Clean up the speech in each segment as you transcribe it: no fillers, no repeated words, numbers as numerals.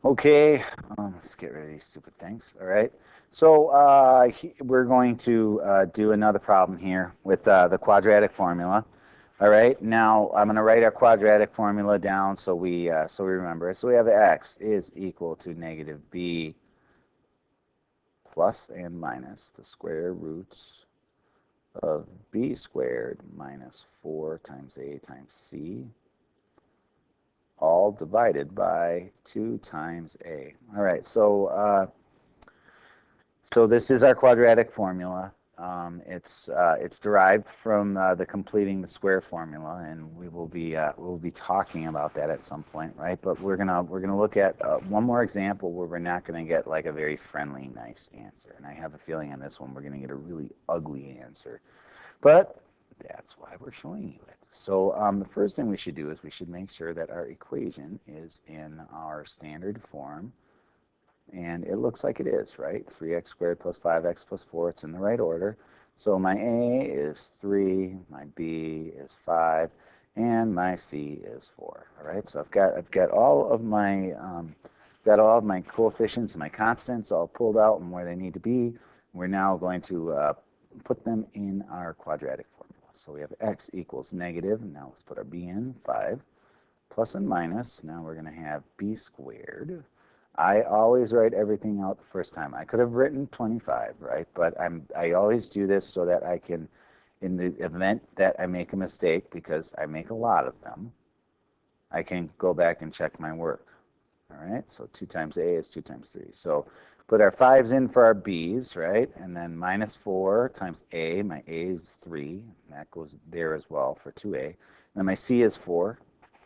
Okay, let's get rid of these stupid things. All right. So we're going to do another problem here with the quadratic formula. All right. Now I'm going to write our quadratic formula down so we remember it. So we have x is equal to negative b plus and minus the square roots of b squared minus 4 times a times c, all divided by 2 times a. All right, so this is our quadratic formula. It's derived from the completing the square formula, and we'll be talking about that at some point, right? But we're gonna look at one more example where we're not gonna get like a very friendly, nice answer, and I have a feeling on this one we're gonna get a really ugly answer. But that's why we're showing you it. So the first thing we should do is we should make sure that our equation is in our standard form. And it looks like it is, right? 3x squared plus 5x plus 4. It's in the right order. So my A is 3, my B is 5, and my C is 4. All right. So I've got all of my coefficients and my constants all pulled out and where they need to be. We're now going to put them in our quadratic formula. So we have x equals negative. Now let's put our b in, 5, plus and minus. Now we're going to have b squared. I always write everything out the first time. I could have written 25, right? But I always do this so that I can, in the event that I make a mistake, because I make a lot of them, I can go back and check my work. All right, so 2 times a is 2 times 3. So put our 5's in for our b's, right? And then minus 4 times a. My a is 3. That goes there as well for 2a. And then my c is 4.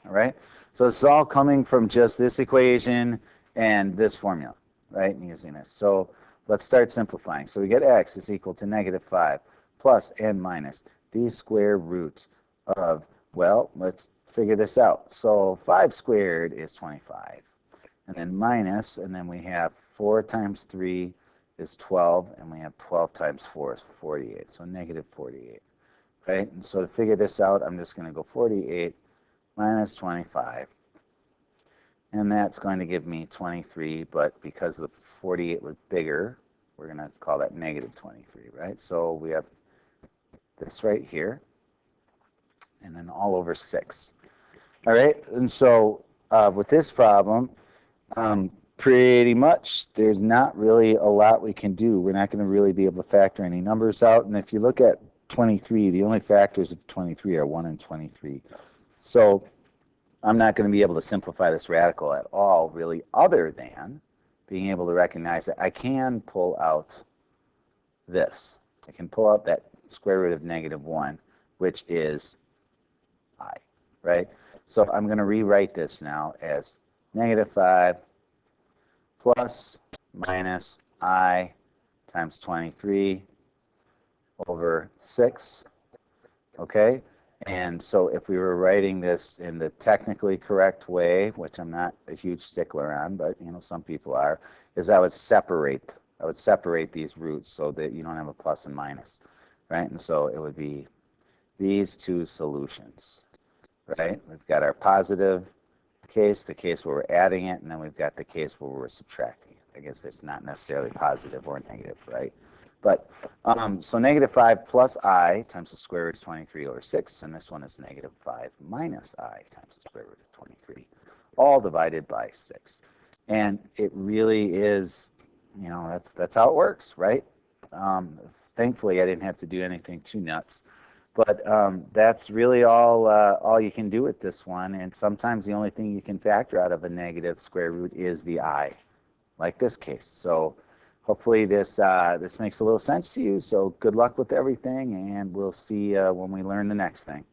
All right, so it's all coming from just this equation and this formula, right, and using this. So let's start simplifying. So we get x is equal to negative 5 plus and minus the square root of, well, let's figure this out. So 5 squared is 25. And then minus, and then we have 4 times 3 is 12, and we have 12 times 4 is 48. So negative 48, right? And so to figure this out, I'm just going to go 48 minus 25. And that's going to give me 23, but because the 48 was bigger, we're going to call that negative 23, right? So we have this right here, and then all over 6. All right, and so with this problem, pretty much there's not really a lot we can do. We're not going to really be able to factor any numbers out. And if you look at 23, the only factors of 23 are 1 and 23. So I'm not going to be able to simplify this radical at all, really, other than being able to recognize that I can pull out this. I can pull out that square root of negative 1, which is I, right? So I'm going to rewrite this now as negative 5 plus minus I times 23 over 6, okay? And so if we were writing this in the technically correct way, which I'm not a huge stickler on, but you know some people are, is I would separate these roots so that you don't have a plus and minus, right? And so it would be these two solutions, right? We've got our positive case, the case where we're adding it, and then we've got the case where we're subtracting it. I guess it's not necessarily positive or negative, right? But so negative 5 plus I times the square root of 23 over 6, and this one is negative 5 minus I times the square root of 23, all divided by 6. And it really is, you know, that's how it works, right? Thankfully, I didn't have to do anything too nuts. But that's really all you can do with this one. And sometimes the only thing you can factor out of a negative square root is the I, like this case. So hopefully this makes a little sense to you. So good luck with everything, and we'll see when we learn the next thing.